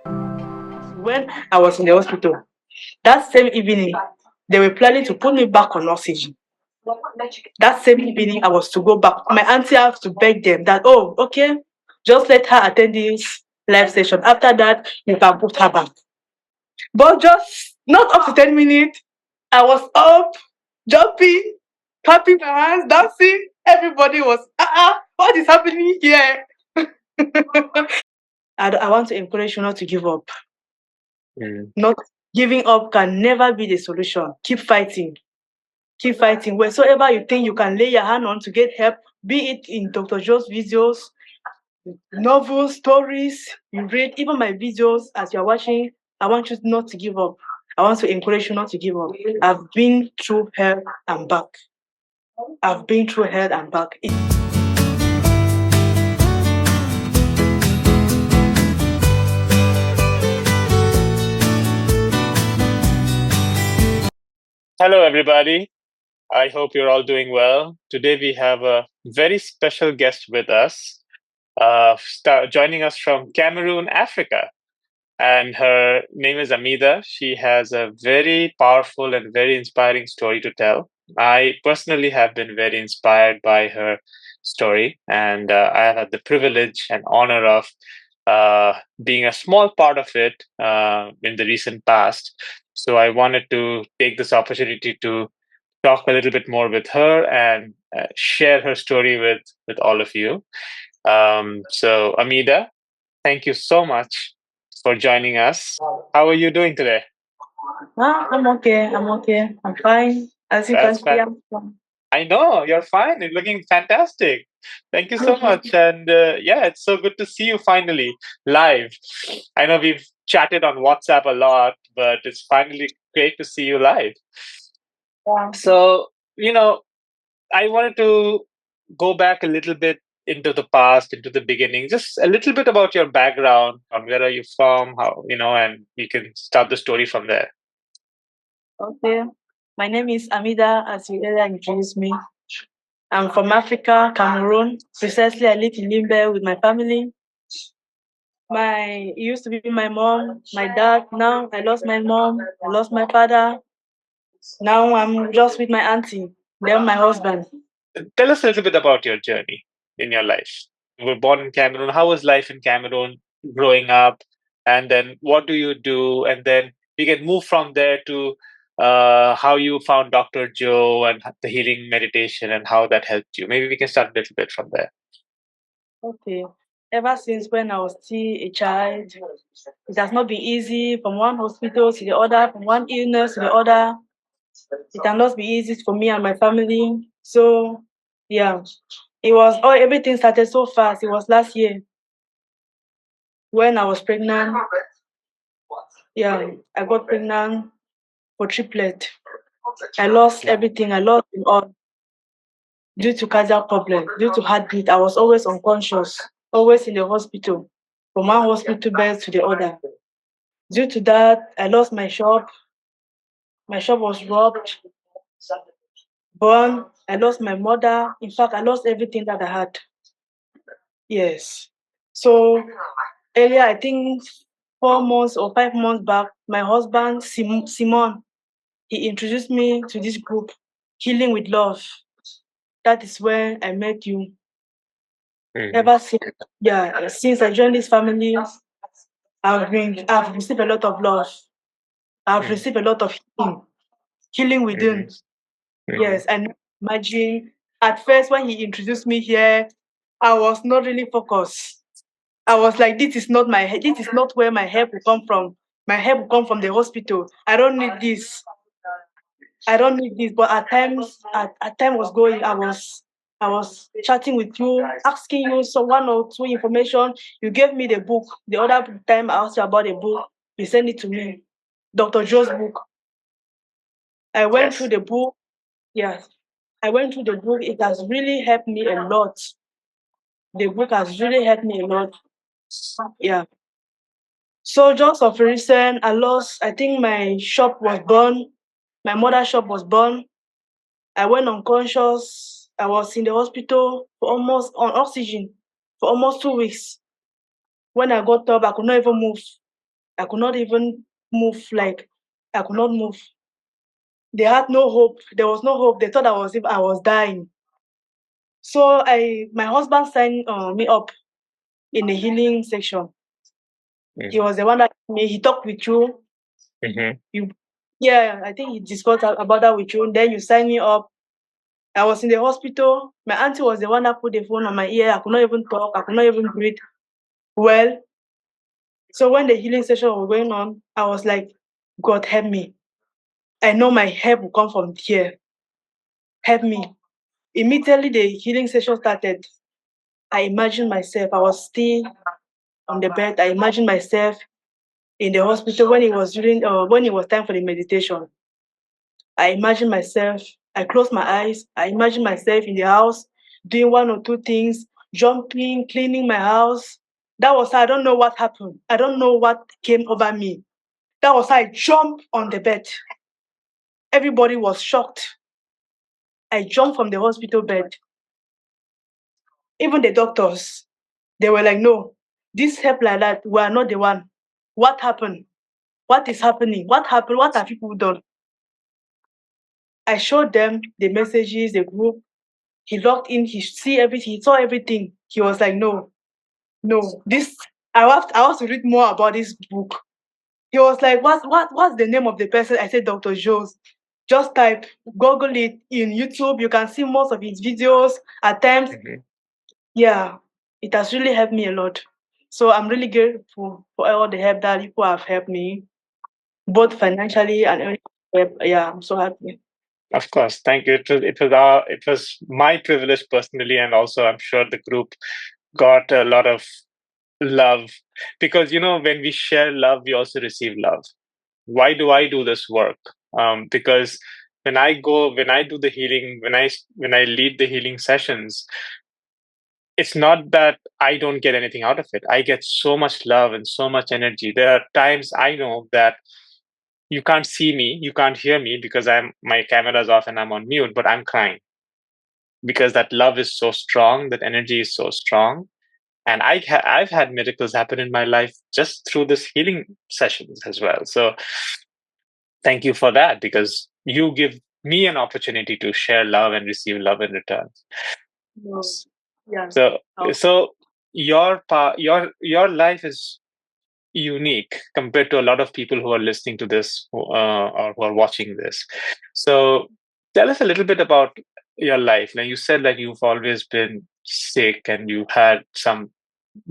When I was in the hospital, that same evening, they were planning to put me back on oxygen. That same evening, I was to go back. My auntie has to beg them that, oh, okay, just let her attend this live session. After that, you can put her back. But just not up to 10 minutes, I was up, jumping, clapping my hands, dancing. Everybody was, what is happening here? I want to encourage you not to give up. Mm. Not giving up can never be the solution. Keep fighting. Keep fighting. Wheresoever you think you can lay your hand on to get help, be it in Dr. Joe's videos, novels, stories you read, even my videos as you're watching, I want you not to give up. I want to encourage you not to give up. I've been through hell and back. I've been through hell and back. Hello, everybody. I hope you're all doing well. Today, we have a very special guest with us, joining us from Cameroon, Africa. And her name is Amida. She has a very powerful and very inspiring story to tell. I personally have been very inspired by her story, and I have had the privilege and honor of being a small part of it in the recent past. So I wanted to take this opportunity to talk a little bit more with her and share her story with all of you. So Amida, thank you so much for joining us. How are you doing today? I'm okay. I'm okay. I'm fine. As you can That's see, fine. I'm fine. I know you're fine. You're looking fantastic. Thank you so much. And yeah, it's so good to see you finally live. I know we've chatted on WhatsApp a lot, but it's finally great to see you live. Yeah. So, I wanted to go back a little bit into the past, into the beginning, just a little bit about your background, on where are you from, how, and you can start the story from there. Okay. My name is Amida, as you earlier introduced me. I'm from Africa, Cameroon. Precisely, I live in Limbe with my family. It used to be my mom, my dad. Now I lost my mom, I lost my father. Now I'm just with my auntie, then my husband. Tell us a little bit about your journey in your life. You were born in Cameroon. How was life in Cameroon growing up? And then what do you do? And then we can move from there to how you found Dr. Joe and the healing meditation and how that helped you. Maybe we can start a little bit from there. Okay. Ever since when I was still a child, it has not been easy from one hospital to the other, from one illness to the other. It cannot be easy for me and my family. So, yeah, everything started so fast. It was last year when I was pregnant. Yeah, I got pregnant for triplet. I lost everything. I lost it all due to cardiac problem, due to heartbeat. I was always unconscious, always in the hospital, from one hospital bed to the other. Due to that, I lost my shop. My shop was robbed, burned. I lost my mother. In fact, I lost everything that I had. Yes. So earlier, I think 4 months or 5 months back, my husband, Simon, he introduced me to this group, Healing with Love. That is when I met you. Mhm. Ever since, yeah, since I joined this family, I've received a lot of love. I've Mhm. received a lot of healing Mhm. within. Mhm. Yes, and imagine at first when he introduced me here, I was not really focused. I was like, this is not where my help will come from. My help will come from the hospital. I don't need this. I don't need this. But at times, at time was going, I was chatting with you, asking you so one or two information. You gave me the book. The other time I asked you about a book, you sent it to me. Dr. Joe's book. I went through Yes. the book. Yes. I went through the book. It has really helped me a lot. The book has really helped me a lot. Yeah. So just of recent, I think my shop was burned. My mother's shop was burned. I went unconscious. I was in the hospital for almost on oxygen for almost 2 weeks. When I got up, I could not even move. I could not even move. Like I could not move. They had no hope. There was no hope. They thought I was dying. So my husband signed me up in the healing section. He Mm. was the one that me. He talked with you. Mhm. You, yeah, I think he discussed about that with you. Then you signed me up. I was in the hospital. My auntie was the one that put the phone on my ear. I could not even talk. I could not even breathe well. So when the healing session was going on, I was like, God help me. I know my help will come from here. Help me. Immediately the healing session started. I imagined myself. I was still on the bed. I imagined myself in the hospital when it was time for the meditation. I imagined myself. I closed my eyes. I imagined myself in the house doing one or two things, jumping, cleaning my house. That was how I don't know what happened. I don't know what came over me. That was how I jumped on the bed. Everybody was shocked. I jumped from the hospital bed. Even the doctors, they were like, no, this help like that, we are not the one. What happened? What is happening? What happened? What have people done? I showed them the messages, the group. He logged in, he saw everything. He was like, no, no, this I have to read more about this book. He was like, what's the name of the person? I said, Dr. Jones. Just type, Google it in YouTube. You can see most of his videos at times. Mhm. Yeah, it has really helped me a lot. So I'm really grateful for all the help that people have helped me, both financially and everything. Yeah, I'm so happy. Of course, thank you. It was my privilege personally, and also I'm sure the group got a lot of love, because when we share love, we also receive love. Why do I do this work? Because when I do the healing, when I lead the healing sessions, it's not that I don't get anything out of it. I get so much love and so much energy. There are times I know that you can't see me, you can't hear me because my camera's off and I'm on mute, but I'm crying because that love is so strong, that energy is so strong. And I've had miracles happen in my life just through this healing sessions as well. So thank you for that, because you give me an opportunity to share love and receive love in return. No, yeah. So I'll- so your life is unique compared to a lot of people who are listening to this, or who are watching this. So tell us a little bit about your life. Now, you said that you've always been sick and you had some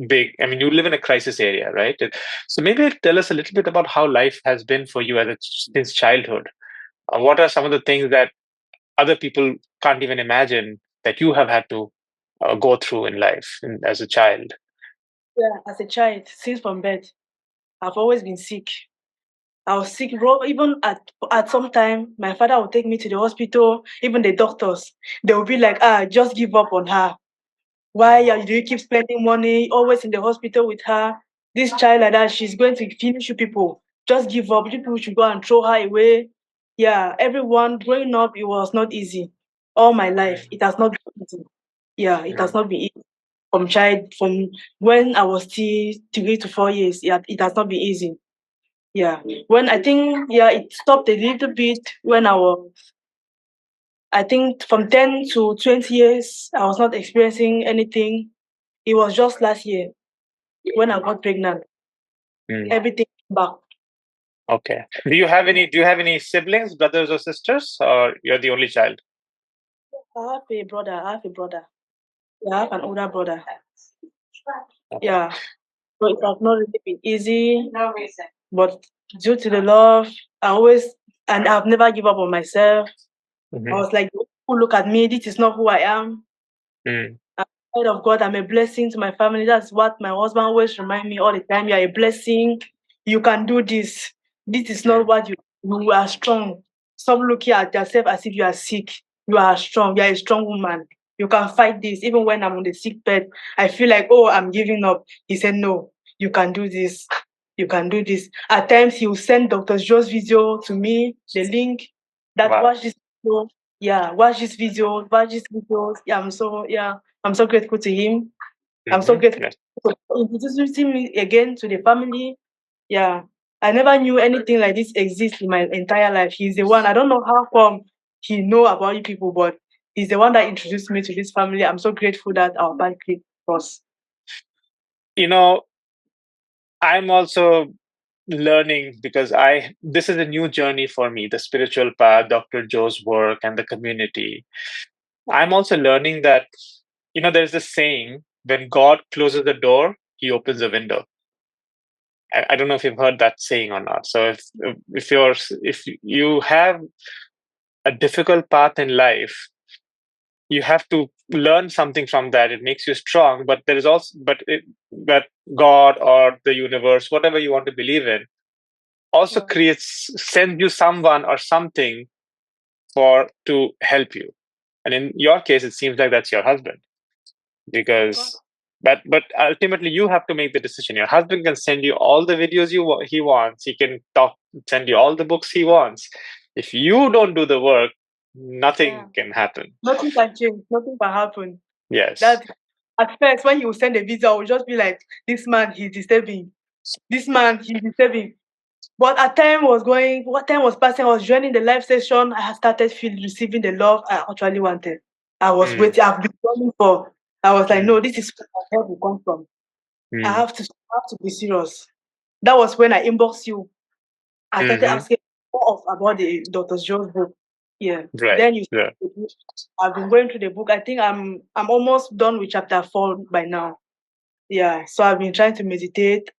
I mean, you live in a crisis area, right? So maybe tell us a little bit about how life has been for you since childhood. What are some of the things that other people can't even imagine that you have had to go through in life as a child? yeah, as a child, since from birth, I've always been sick. I was sick, even at some time, my father would take me to the hospital. Even the doctors, they would be like, just give up on her. Do you keep spending money always in the hospital with her? This child like that, she's going to finish you people. Just give up. You people should go and throw her away. Yeah, everyone growing up, it was not easy. All my life, Mm, it has not been easy. Yeah, it has mm, not been easy. From when I was still 3 to 4 years, yeah, it has not been easy. Yeah. When I think, yeah, it stopped a little bit when I think from 10 to 20 years, I was not experiencing anything. It was just last year when I got pregnant. mm. Everything came back. Okay. Do you have any siblings, brothers or sisters, or you're the only child? I have a brother. I have a brother. Yeah, I have an older brother. Okay. Yeah. So it has not really been easy. But due to the love, I've never give up on myself. I Hmm. was like, people look at me, this is not who I am. Mm, Child of God, I'm a blessing to my family. That's what my husband always remind me all the time. You are a blessing. You can do this. This is not mm, what you are strong. Stop looking at yourself as if you are sick. You are strong. You are a strong woman. You can fight this. Even when I'm on the sick bed, I feel like, oh, I'm giving up. He said, no, you can do this. You can do this. At times, he will send Dr. Joe's video to me, the link that wow. watch this video. Yeah, watch this video, watch this videos. I'm so grateful to him. I'm so Hmm. grateful Yes. for introducing me again to the family. Yeah. I never knew anything like this exists in my entire life. He's the one. I don't know how come he know about you people, but he's the one that introduced me to this family. I'm so grateful that our path clicked us. You know, I'm also learning because this is a new journey for me, the spiritual path, Dr. Joe's work, and the community. I'm also learning that, there's this saying, when God closes the door, he opens a window. I don't know if you've heard that saying or not. So if you have a difficult path in life, you have to learn something from that. It makes you strong, but there is also but God or the universe, whatever you want to believe in, also sends you someone or something to help you. And in your case, it seems like that's your husband, because but ultimately you have to make the decision. Your husband can send you all the videos he wants. He can send you all the books he wants. If you don't do the work, nothing can happen. Nothing can change. Nothing can happen. Yes. That at first, when he will send a video, I will just be like, this man, he's disturbing. This man, he's disturbing. But as time was passing, I was joining the live session. I started receiving the love I actually wanted. I was waiting. I've been waiting for. I was like, no, this is where my help will come from. I have to be serious. That was when I inboxed you. I started asking more about the Dr. Joe's book. Yeah. Right. Then you. Yeah. I've been going through the book. I think I'm almost done with chapter 4 by now. Yeah. So I've been trying to meditate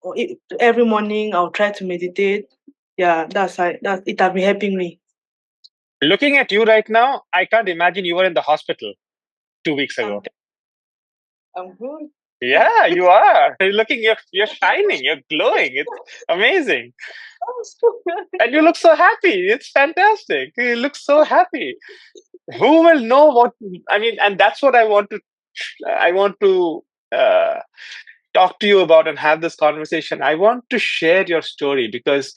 every morning. I'll try to meditate. Yeah, it has been helping me. Looking at you right now, I can't imagine you were in the hospital 2 weeks ago. I'm good. Yeah, you are. You're shining. You're glowing. It's amazing. And you look so happy. It's fantastic. You look so happy. Who will know what? I mean, and that's what I want to talk to you about and have this conversation. I want to share your story, because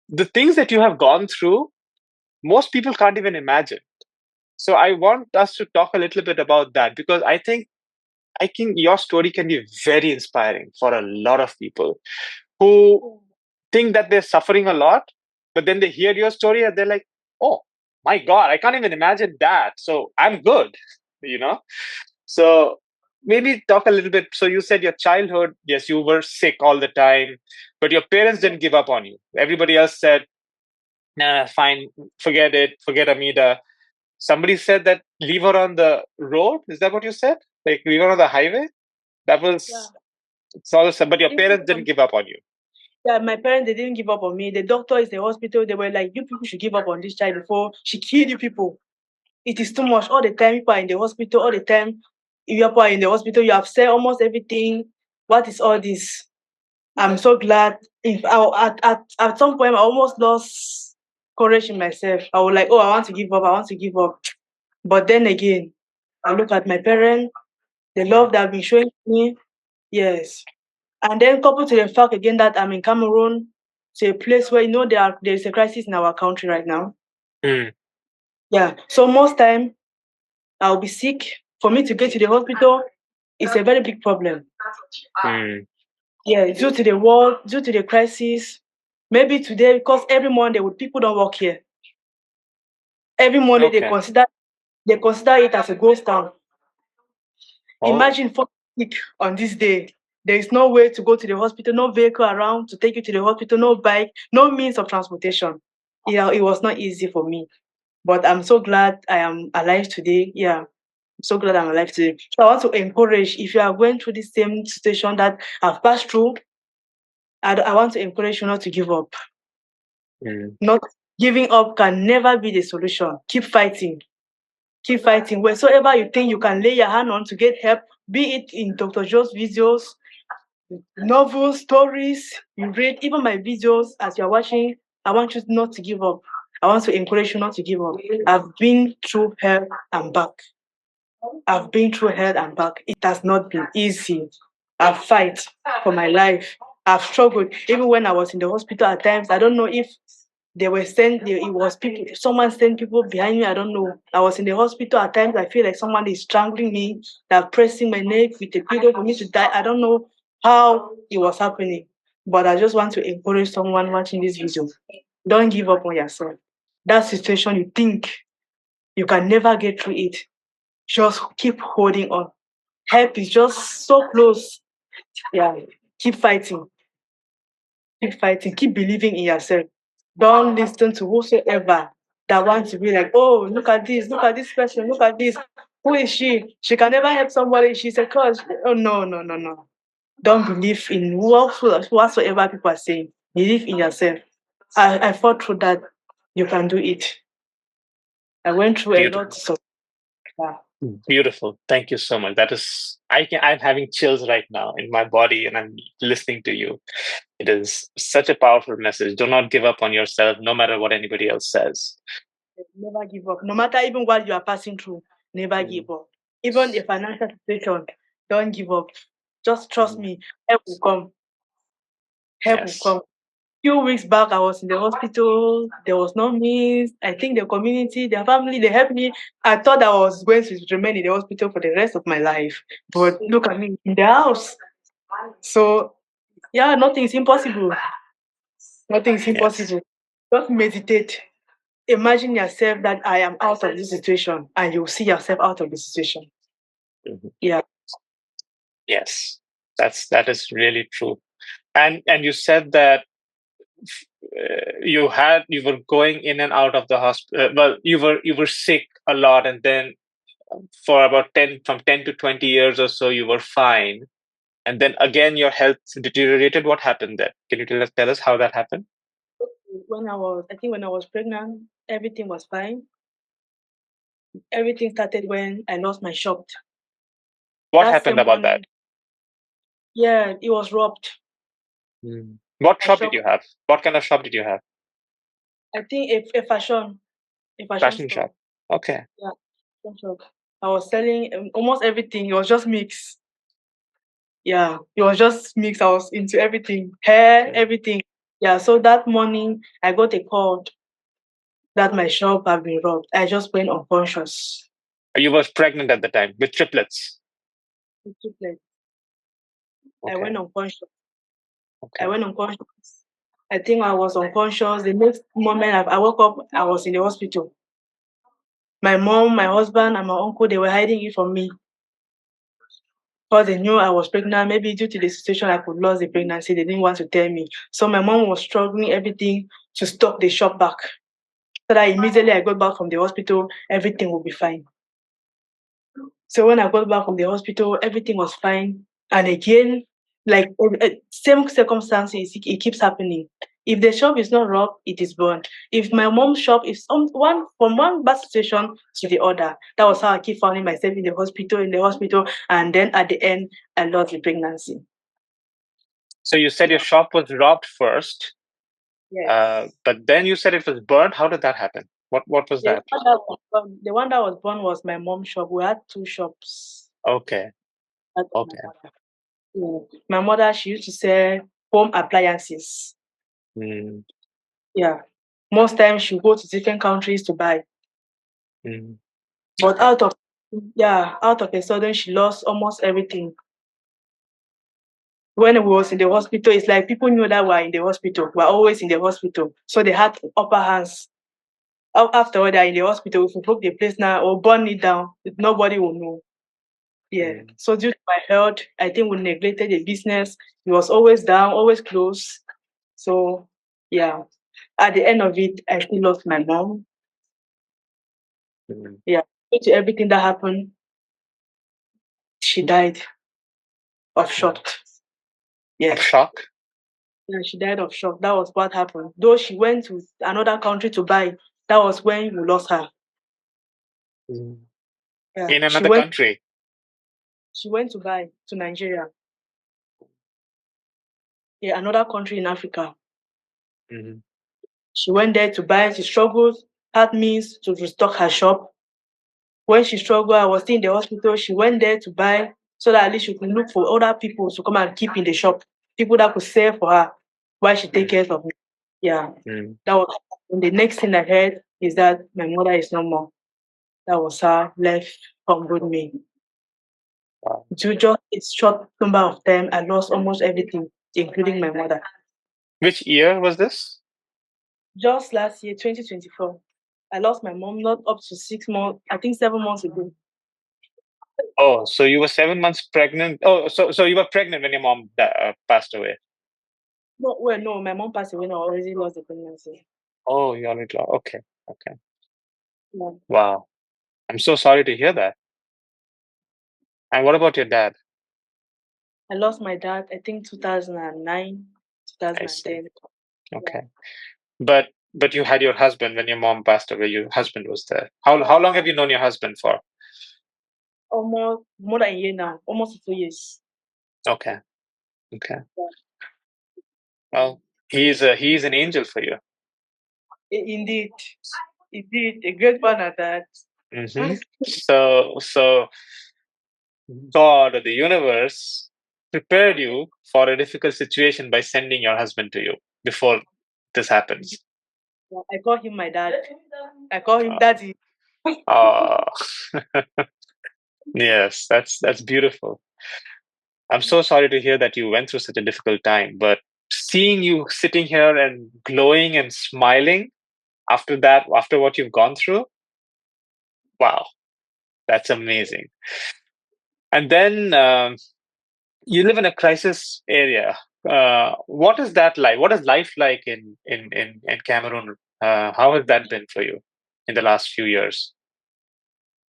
the things that you have gone through, most people can't even imagine. So I want us to talk a little bit about that, because I think your story can be very inspiring for a lot of people who think that they're suffering a lot, but then they hear your story and they're like, oh my God, I can't even imagine that. So I'm good, So maybe talk a little bit. So you said your childhood, yes, you were sick all the time, but your parents didn't give up on you. Everybody else said, nah, fine, forget it, forget Amida. Somebody said that leave her on the road. Is that what you said? Like leave her on the highway? That was but your parents didn't give up on you. Yeah, my parents, they didn't give up on me. The doctor is the hospital. They were like, you people should give up on this child before she killed you people. It is too much. All the time, people are in the hospital. All the time, you are in the hospital. You have said almost everything. What is all this? I'm so glad. If at some point, I almost lost courage in myself. I was like, oh, I want to give up. I want to give up. But then again, I look at my parents, the love that have been showing me. Yes. And then coupled to the fact again that I'm in Cameroon, to a place where there's a crisis in our country right now. Yeah. So most time I'll be sick. For me to get to the hospital, it's a very big problem. Yeah, due to the war, due to the crisis. Maybe today, because every Monday people don't work here. Every Monday they consider it as a ghost town. Imagine for sick on this day. There is no way to go to the hospital, no vehicle around to take you to the hospital, no bike, no means of transportation. Yeah, it was not easy for me. But I'm so glad I am alive today. Yeah, I'm so glad I'm alive today. So I want to encourage, if you are going through the same situation that I've passed through, I want to encourage you not to give up. Not giving up can never be the solution. Keep fighting. Keep fighting. Wheresoever you think you can lay your hand on to get help, be it in Dr. Joe's videos, novels, stories, you read, even my videos as you're watching, I want you not to give up. I want to encourage you not to give up. I've been through hell and back. I've been through hell and back. It has not been easy. I've fight for my life. I've struggled. Even when I was in the hospital at times, I don't know if someone sent people behind me. I don't know. I was in the hospital at times. I feel like someone is strangling me, they're pressing my neck with a pillow for me to die. I don't know how it was happening. But I just want to encourage someone watching this video. Don't give up on yourself. That situation you think you can never get through it, just keep holding on. Help is just so close. Yeah. Keep fighting. Keep fighting. Keep believing in yourself. Don't listen to whosoever that wants to be like, oh, look at this person, look at this. Who is she? She can never help somebody. She's a coach. Oh, no, no, no, no. Don't believe in whatsoever people are saying. Believe in yourself. I fought through that. You can do it. I went through a lot. Beautiful. So, yeah. Beautiful. Thank you so much. That is, I'm having chills right now in my body and I'm listening to you. It is such a powerful message. Do not give up on yourself, no matter what anybody else says. Never give up. No matter even what you are passing through, never give up. Even a financial situation, don't give up. Just trust me. Help will come. Help will Yes. come. Few weeks back, I was in the hospital. There was no means. I think the community, the family, they helped me. I thought I was going to remain in the hospital for the rest of my life. But look at me in the house. So, yeah, nothing is impossible. Nothing is Yes. impossible. Just meditate. Imagine yourself that I am out of this situation and you'll see yourself out of the situation. Mhm. Yeah. Yes. That is really true. And you said that you were going in and out of the hospital. Well, you were sick a lot, and then for about 10 to 20 years or so, you were fine. And then again, your health deteriorated. What happened there? Can you tell us how that happened? When I was pregnant, everything was fine. Everything started when I lost my shop. What That happened same about that? morning, yeah, it was robbed. What My shop did shop, you have? What kind of shop did you have? I think a fashion Fashion store. shop. Okay. Yeah, fashion shop. I was selling almost everything. It was just mixed. Yeah, it was just mixed. I was into everything, hair, everything. Yeah, so that morning I got a call that my shop had been robbed. I just went unconscious. You were pregnant at the time with triplets. I went Okay. unconscious. I Okay. went unconscious. I think I was unconscious. The next moment I woke up, I was in the hospital. My mom, my husband, and my uncle, they were hiding it from me because they knew I was pregnant. Maybe due to the situation, I could lose the pregnancy. They didn't want to tell me. So my mom was struggling everything to stop the shop back. So that immediately I got back from the hospital, everything will be fine. So when I got back from the hospital, everything was fine. And again, like same circumstances, it keeps happening. If the shop is not robbed, it is burned. If my mom's shop is one from one bad situation to the other, that was how I keep finding myself in the hospital, and then at the end, I lost the pregnancy. So you said your Yeah. shop was robbed first, Yes. but then you said it was burned. How did that happen? What was that? The one that was burned was my mom's shop. We had two shops. Okay. That was my Okay. mother. Yeah. My mother, she used to sell home appliances. Mm. Yeah. Most times she go to different countries to buy. Mm. But Okay. out of a sudden she lost almost everything. When we was in the hospital, it's like people knew that we're in the hospital. We're always in the hospital. So they had upper hands. After they're in the hospital, if we broke the place now or burn it down, nobody will know. Yeah. Mm. So due to my health, I think we neglected the business. It was always down, always closed. So yeah. At the end of it, I still lost my mom. Mm. Yeah. Due to everything that happened, she died of shock. Of Yeah. shock. Yeah, she died of shock. That was what happened. Though she went to another country to buy, that was when we lost her. Mm. Yeah. In another country. She went to buy to Nigeria. Yeah, another country in Africa. Mm. She went there to buy, she struggled, had means to restock her shop. When she struggled, I was still in the hospital. She went there to buy so that at least she could look for other people to come and keep in the shop. People that could sell for her while she take care of me. Yeah. Mm. That was the next thing I heard is that my mother is no more. That was her left from with me. Wow. To just a short number of time, I lost almost everything, including my mother. Which year was this? Just last year, 2024, I lost my mom not up to 6 months, I think 7 months ago. Oh, so you were 7 months pregnant. Oh, so you were pregnant when your mom passed away. No, well, no, my mom passed away. No, I already lost the pregnancy. Oh, you already lost. Okay, okay. Yeah. Wow. I'm so sorry to hear that. And what about your dad? I lost my dad, I think 2009, I see. 2010. Yeah. Okay. But you had your husband when your mom passed away. Your husband was there. How long have you known your husband for? Almost more than a year now, almost 2 years. Okay. Okay. Yeah. Well, he's an angel for you. Indeed, indeed, a great man at that. Hmm. So God or the universe prepared you for a difficult situation by sending your husband to you before this happens. Yeah, I call him my dad. I call him daddy. Uh, yes, that's beautiful. I'm so sorry to hear that you went through such a difficult time, but seeing you sitting here and glowing and smiling after that, after what you've gone through, wow, that's amazing. And then you live in a crisis area. What is that like? What is life like in Cameroon? How has that been for you in the last few years?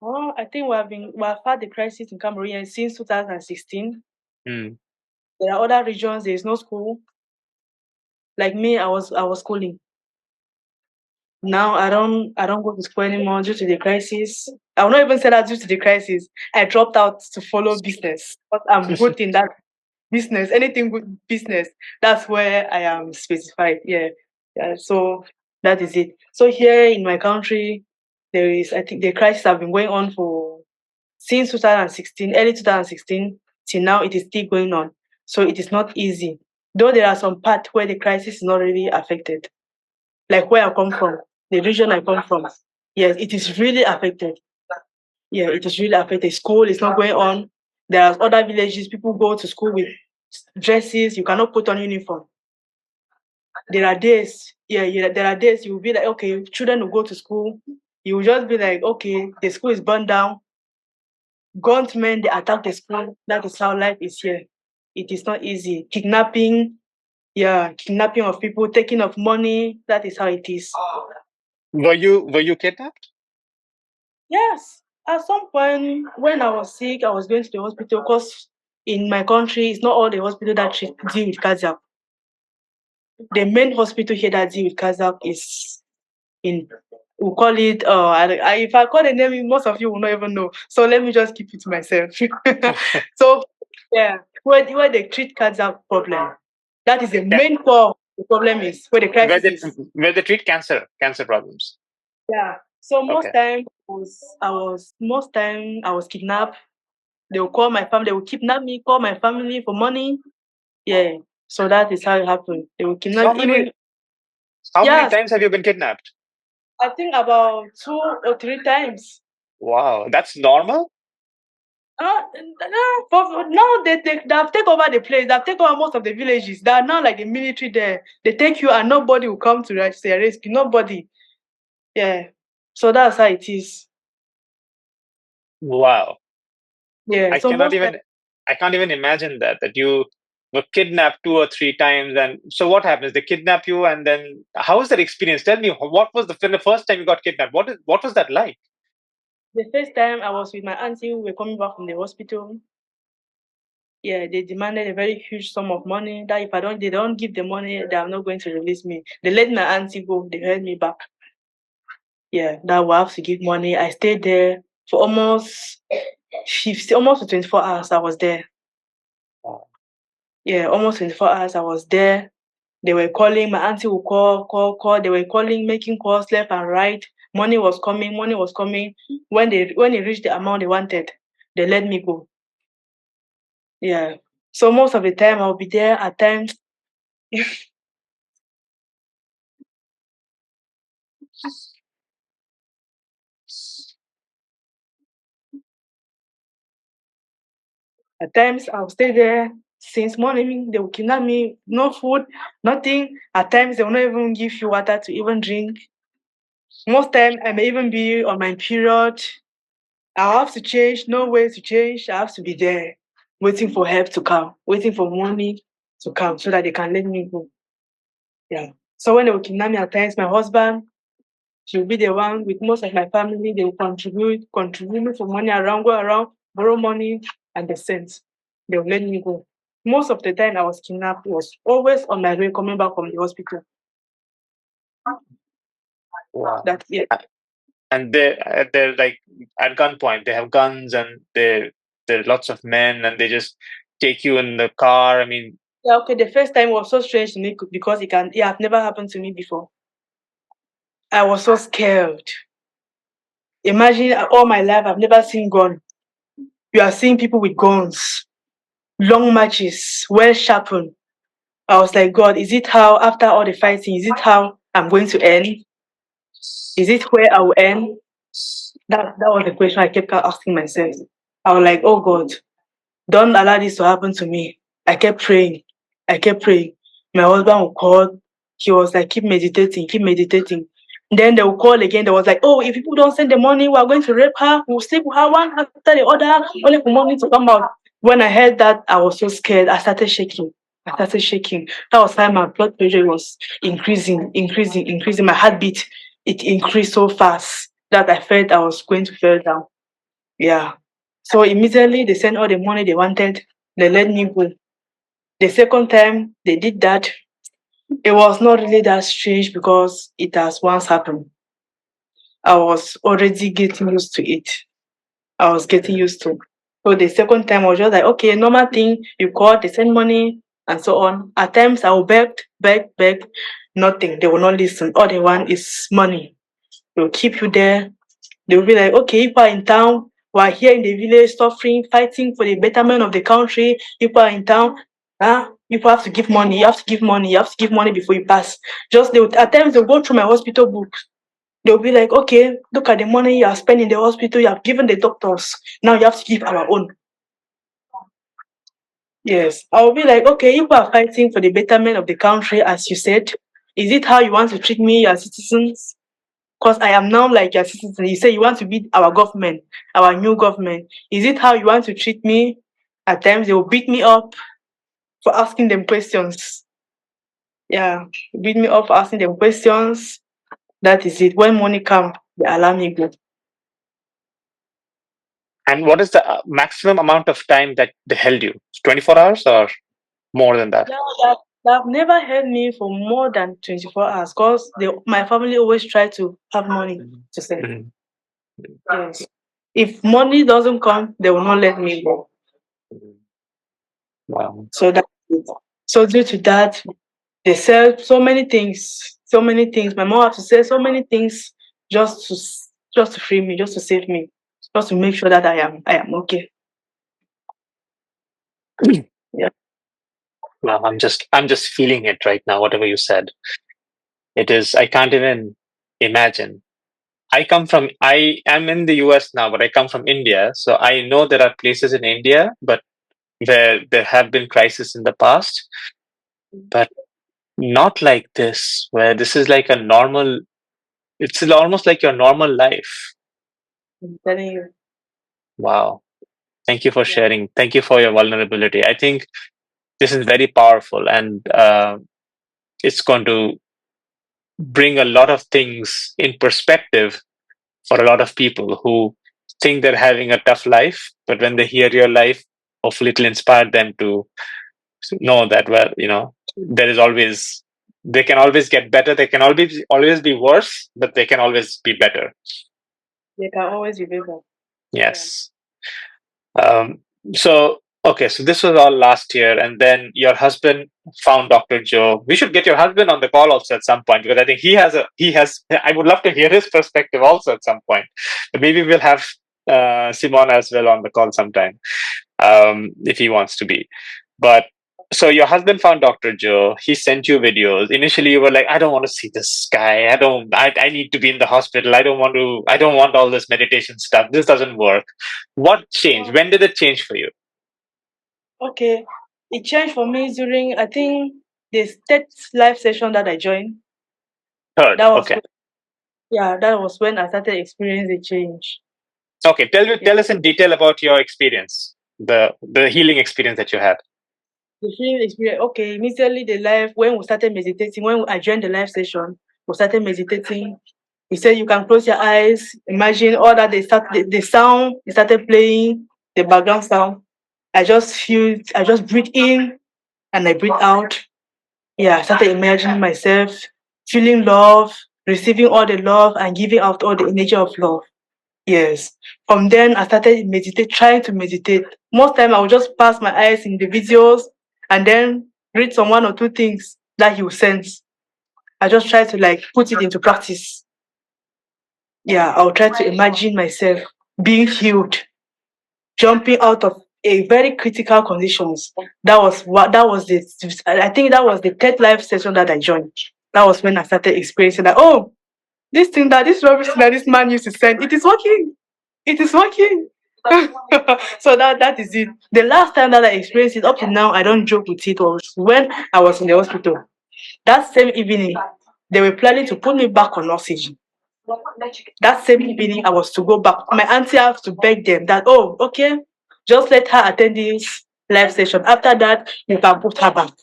Oh, I think we have had the crisis in Cameroon since 2016. Mm. There are other regions, there is no school. Like me, I was schooling. Now I don't go to school anymore due to the crisis. I will not even say that due to the crisis. I dropped out to follow business. But I'm good in that business. Anything good business. That's where I am specified. Yeah. Yeah. So that is it. So here in my country, there is, I think, the crisis have been going on for since 2016, early 2016 till now. It is still going on. So it is not easy. Though there are some parts where the crisis is not really affected, like where I come from, the region I come from. Yes, it is really affected. Yeah, it is really affected. School is not going on. There are other villages, people go to school with dresses, you cannot put on uniform. There are days, yeah, there are days you will be like, okay, children will go to school. You will just be like, okay, the school is burned down. Gunmen, they attack the school. That is how life is here. It is not easy. Kidnapping, yeah, kidnapping of people, taking of money. That is how it is. Were you kidnapped? Yes, at some point when I was sick, I was going to the hospital because in my country, it's not all the hospital that deal with cardiac. The main hospital here that deal with cardiac is in, we call it, if I call the name, most of you will not even know. So let me just keep it to myself. So, yeah, where they treat cardiac problem, that is the Ca- main core. The problem is where the where crisis they is. where they treat cancer problems. Yeah. So most Okay. time I was kidnapped. They will call my family. They will kidnap me, call my family for money. Yeah. So that is how it happened. They will How kidnap many even. how many Yes, times have you been kidnapped? I think about 2 or 3 times. Wow, that's normal. Now they have taken over the place. They have taken over most of the villages. They are now like the military there. They take you and nobody will come to say rescue. Nobody. Yeah. So that's how it is. Wow. Yeah. I So cannot most time, even I can't even imagine that you were kidnapped 2 or 3 times. And so what happens? They kidnap you, and then how was that experience? Tell me, what was the first time you got kidnapped? What was that like? the first time I was with my auntie, we were coming back from the hospital. Yeah, they demanded a very huge sum of money that if they don't give the money, they are not going to release me. They let my auntie go. They held me back. Yeah, that we have to give money. I stayed there for almost 50, almost 24 hours. I was there. Wow. Yeah, almost 24 hours. I was there. They were calling. My auntie would call, call, call. They were calling, making calls left and right. Money was coming. Money was coming. When they reached the amount they wanted, they let me go. Yeah. So most of the time I'll be there. At times, at times I'll stay there. Since morning, they will kidnap me. No food, nothing. At times, they will not even give you water to even drink. Most time, I may even be on my period. I have to change. No way to change. I have to be there, waiting for help to come, waiting for money to come, so that they can let me go. Yeah. So when they will kidnap me at times, my husband, she'll be the one with most of my family. They will contribute me for money around, go around, borrow money, and the cents. They will let me go. Most of the time I was kidnapped, it was always on my way coming back from the hospital. Wow. That yeah. And they're like at gunpoint. They have guns and there are lots of men and they just take you in the car. I mean, Yeah, okay. The first time was so strange to me because it have never happened to me before. I was so scared. Imagine all my life I've never seen gun. You are seeing people with guns, long marches, well sharpened. I was like, God, is it how after all the fighting, is it how I'm going to end? Is it where I will end? That was the question I kept asking myself. I was like, oh God, don't allow this to happen to me. I kept praying. I kept praying. My husband would call. He was like, keep meditating, keep meditating. Then they will call again. They was like, oh, if people don't send the money, we are going to rape her. We'll sleep with her one after the other, only for money to come out. When I heard that, I was so scared. I started shaking. I started shaking. That was why my blood pressure was increasing, increasing, increasing. My heartbeat, it increased so fast that I felt I was going to fall down. Yeah. So immediately they sent all the money they wanted. They let me go. The second time they did that, it was not really that strange because it has once happened. I was already getting used to it. I was getting used to. So the second time I was just like, okay, normal thing. You call, they send money and so on. At times I will beg, nothing. They will not listen. All they want is money. They will keep you there. They will be like, okay, people are in town. We're here in the village suffering, fighting for the betterment of the country. People are in town. People have to give money. You have to give money. You have to give money before you pass. At times they'll go through my hospital books. They'll be like, okay, look at the money you are spending in the hospital. You have given the doctors. Now you have to give our own. Yes. I'll be like, okay, you are fighting for the betterment of the country, as you said. Is it how you want to treat me as citizens? Because I am now like your citizen. You say you want to be our government, our new government. Is it how you want to treat me? At times they will beat me up for asking them questions. Yeah, beat me up for asking them questions. That is it. When money comes, they allow me go. and what is the maximum amount of time that they held you? 24 hours or more than that? Yeah, they've never held me for more than 24 hours because my family always try to have money to send. Mhm. Yes. If money doesn't come, they will not let me go. Wow. So that's it. So due to that, they sell so many things, so many things. My mom had to sell so many things just to free me, just to save me, just to make sure that I am okay. Yeah. Wow, I'm just feeling it right now, whatever you said. It is, I can't even imagine. I am in the US now, but I come from India. So I know there are places in India, but where there have been crises in the past, but not like this, where this is like a normal, it's almost like your normal life. I'm telling you. Wow. Thank you for Yeah. sharing. Thank you for your vulnerability. I think this is very powerful and it's going to bring a lot of things in perspective for a lot of people who think they're having a tough life, but when they hear your life, hopefully it'll inspire them to know that, well, there is always, they can always get better. They can always be worse, but they can always be better. They can always be better. Yes. Um, so, okay, so this was all last year, and then your husband found Dr. Joe. We should get your husband on the call also at some point because I think I would love to hear his perspective also at some point. But maybe we'll have Simon as well on the call sometime if he wants to be. But so your husband found Dr. Joe. He sent you videos. Initially, you were like, "I don't want to see this guy. I don't. I need to be in the hospital. I don't want to. I don't want all this meditation stuff. This doesn't work." What changed? When did it change for you? Okay. It changed for me during, I think, the third live session that I joined. Third. That was Okay. when, yeah, that was when I started experiencing the change. Okay. Yeah. Tell us in detail about your experience, the healing experience that you had. The healing experience. Okay, immediately the live, when we started meditating, when I joined the live session, we started meditating. He said you can close your eyes, imagine all that the sound they started playing, the background sound. I just breathe in and I breathe out. Yeah, I started imagining myself feeling love, receiving all the love and giving out all the energy of love. Yes. From then I started trying to meditate. Most time I would just pass my eyes in the videos and then read some one or two things that he will send. I just try to like put it into practice. Yeah, I'll try to imagine myself being healed, jumping out of a very critical conditions. That was the I think that was the third live session that I joined. That was when I started experiencing that, oh, this rubbish thing that this man used to send, it is working. It is working. So that is it. The last time that I experienced it up to now, I don't joke with it, was when I was in the hospital. That same evening, they were planning to put me back on oxygen. That same evening, I was to go back. My auntie has to beg them that, oh, okay, just let her attend this live session. After that, you can put her back.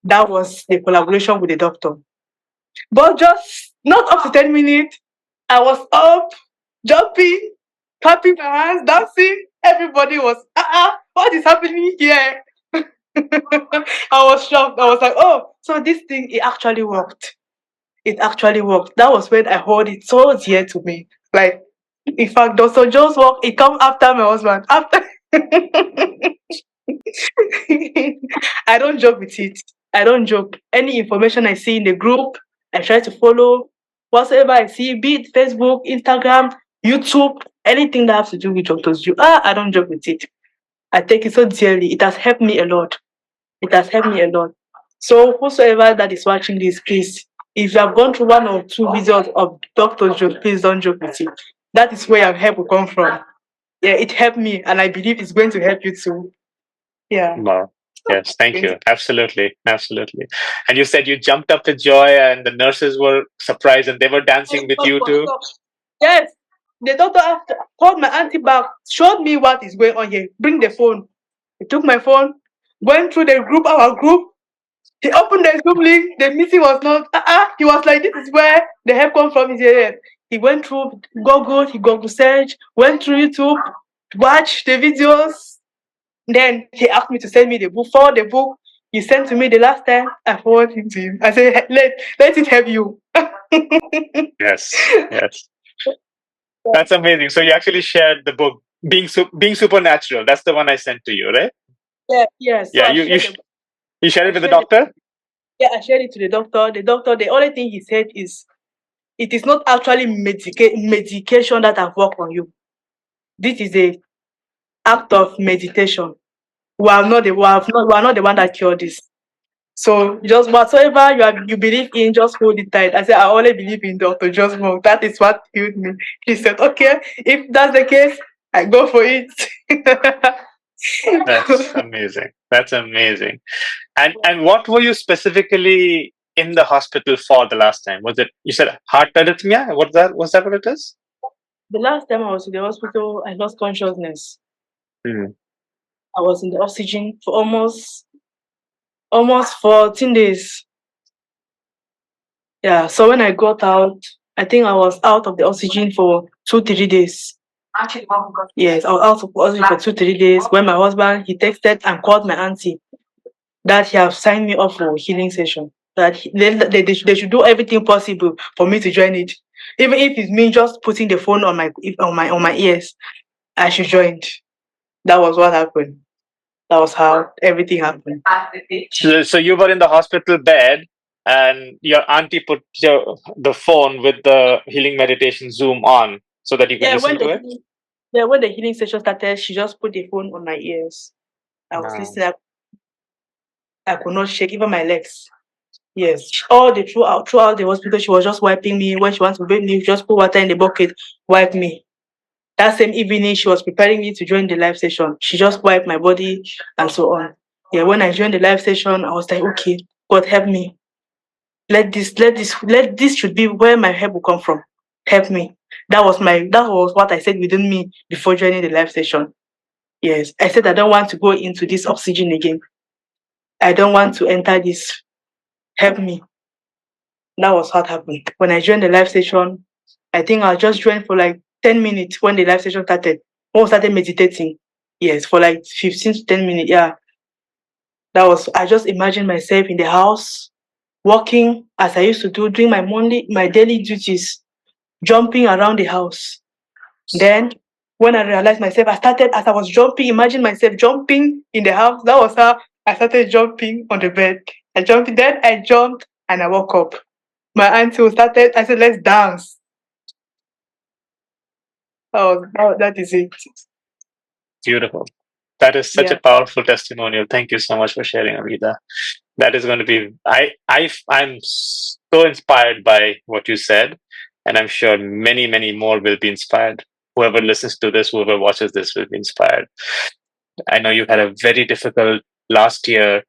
That was the collaboration with the doctor. But just not up to 10 minutes, I was up, jumping, clapping my hands, dancing. Everybody was, what is happening here? I was shocked. I was like, oh, so this thing, it actually worked. It actually worked. That was when I heard it so dear to me. Like, in fact, Dr. Joe's work, it come after my husband. After I don't joke with it. I don't joke. Any information I see in the group, I try to follow. Whatever I see, be it Facebook, Instagram, YouTube, anything that has to do with Dr. Joe. I don't joke with it. I take it so dearly. It has helped me a lot. It has helped me a lot. So whosoever that is watching this, please, if you have gone through one or two videos of Dr. Joe, please don't joke with it. That is where your help will come from. Yeah, it helped me, and I believe it's going to help you too. Yeah. Wow. Yes, thank you. Absolutely. Absolutely. And you said you jumped up with joy and the nurses were surprised and they were dancing with you too. Yes. The doctor after called my auntie back, showed me what is going on here. Bring the phone. He took my phone, went through the group, our group. He opened the Zoom link. The meeting was not. He was like, "This is where the help comes from." He went through Google. He Google search. Went through YouTube, watched the videos. Then he asked me to send me the book. For the book you sent to me the last time, I forwarded him to him. I said, let it help you. Yes. Yes. That's amazing. So you actually shared the book, Being Supernatural. That's the one I sent to you, right? Yeah, yeah. So Yeah. I shared the You shared I it with the shared the doctor? yeah, I shared it to the doctor. The doctor, the only thing he said is it is not actually medication that have worked on you. This is a act of meditation. We are not the one that cured this. So just whatsoever you believe in, just hold it tight. I said I only believe in Dr. John's work. That is what healed me. He said, okay, if that's the case, I go for it. That's amazing. That's amazing. And what were you specifically in the hospital for the last time? Was it, you said heart arrhythmia? Was that what it is? The last time I was in the hospital, I lost consciousness. Mhm. I was in the oxygen for almost 14 days. Yeah. So when I got out, I think I was out of the oxygen for 2, 3 days. Yes, I was out of oxygen for 2, 3 days. When my husband he texted and called my auntie that he have signed me up for a healing session. That they should do everything possible for me to join it. Even if it's me just putting the phone on my ears, I should join. That was what happened. That was how everything happened. So you were in the hospital bed and your auntie put the phone with the healing meditation Zoom on so that you can Yeah, listen to it? when the healing session started, she just put the phone on my ears. I was Wow. listening. I could not shake even my legs. Yes, all the throughout the hospital, she was just wiping me. When she wants to bathe me, she just put water in the bucket, wipe me. That same evening, she was preparing me to join the live session. She just wiped my body and so on. Yeah, when I joined the live session, I was like, okay, God help me. Let this should be where my help will come from. Help me. That was what I said within me before joining the live session. Yes. I said I don't want to go into this oxygen again. I don't want to enter this. Help me. That was what happened. When I joined the live session, I think I just joined for like 10 minutes when the live session started. When we started meditating. Yes, for like 15 to 10 minutes. Yeah. I just imagined myself in the house, walking as I used to do, doing my daily duties, jumping around the house. Then when I realized myself, I started as I was jumping, imagine myself jumping in the house. That was how I started jumping on the bed. Then I jumped and I woke up. My auntie started, I said, let's dance. That is it. Beautiful. That is such a Yeah. powerful testimonial. Thank you so much for sharing, Amida. That is going to be. I'm so inspired by what you said, and I'm sure many, many more will be inspired. Whoever listens to this, whoever watches this, will be inspired. I know you had a very difficult last year.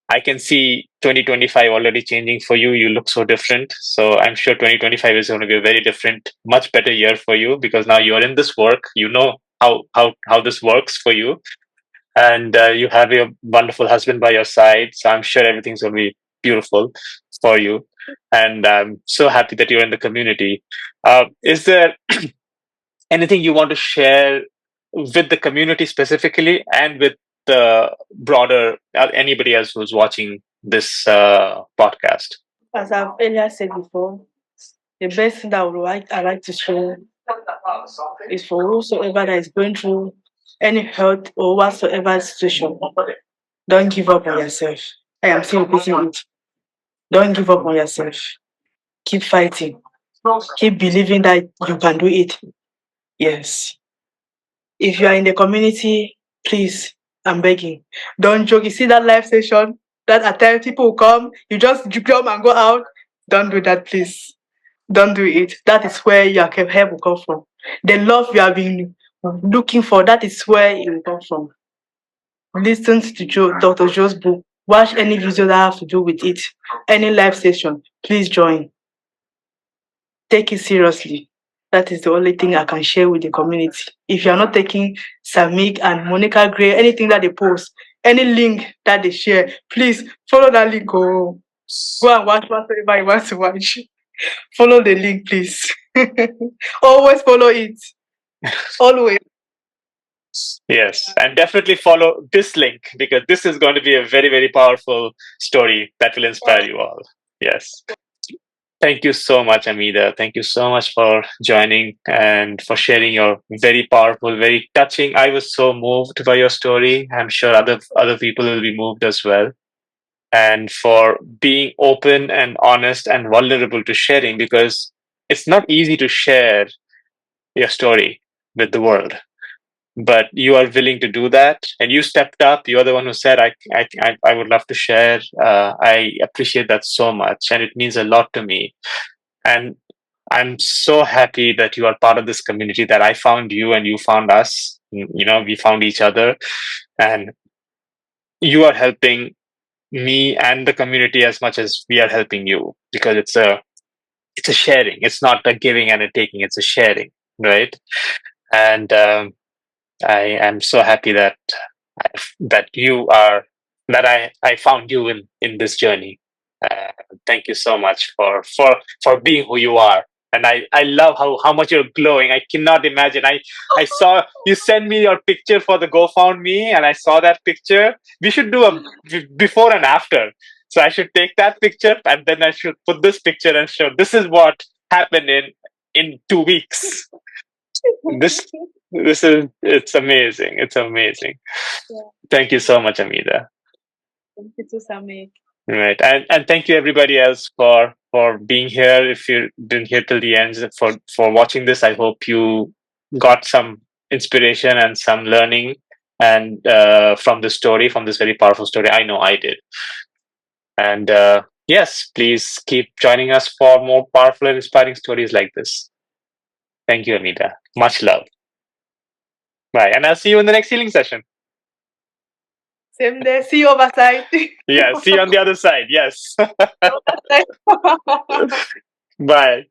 I can see 2025 already changing for you. You look so different. So I'm sure 2025 is going to be a very different, much better year for you because now you're in this work. You know how this works for you, and you have your wonderful husband by your side. So I'm sure everything's going to be beautiful for you. And I'm so happy that you're in the community. Is there anything you want to share with the community specifically and with the broader anybody else who's watching this podcast? As I've earlier said before, the best thing that I like to share is for whosoever that is going through any health or whatsoever situation. Don't give up on yourself. I am still repeating it. Don't give up on yourself. Keep fighting. Keep believing that you can do it. Yes. If you are in the community, please, I'm begging. Don't joke. You see that live session that at times people will come, you just come and go out. Don't do that, please. Don't do it. That is where your help will come from. The love you have been looking for, that is where it will come from. Listen to Dr. Joe's book. Watch any video that have to do with it. Any live session, please join. Take it seriously. That is the only thing I can share with the community. If you are not taking Samik and Monica Gray, anything that they post, any link that they share, please follow that link. Go and watch whatever you want to watch. Follow the link, please. Always follow it. Always. Yes, and definitely follow this link because this is going to be a very, very powerful story that will inspire you all. Yes. Thank you so much, Amida. Thank you so much for joining and for sharing your very powerful, very touching. I was so moved by your story. I'm sure other people will be moved as well. And for being open and honest and vulnerable to sharing because it's not easy to share your story with the world, but you are willing to do that and you stepped up. You're the one who said I would love to share. I appreciate that so much and it means a lot to me. And I'm so happy that you are part of this community, that I found you and you found us. We found each other, and you are helping me and the community as much as we are helping you because it's a sharing. It's not a giving and a taking. It's a sharing, right? And I am so happy that you are that I found you in this journey. Thank you so much for being who you are. And I love how much you're glowing. I cannot imagine. I saw you send me your picture for the GoFundMe, and I saw that picture. We should do a before and after. So I should take that picture, and then I should put this picture and show this is what happened in 2 weeks. This this is it's amazing. It's amazing. Yeah. Thank you so much, Amida. Thank you too, Samik. Right, and thank you everybody else for being here. If you didn't hear till the end, for watching this, I hope you got some inspiration and some learning and from this story, from this very powerful story. I know I did. And yes, please keep joining us for more powerful and inspiring stories like this. Thank you, Amida. Much love. Bye, and I'll see you in the next healing session. Same there. See you overside. Yeah, see you on the other side. Yes. Overside. Bye.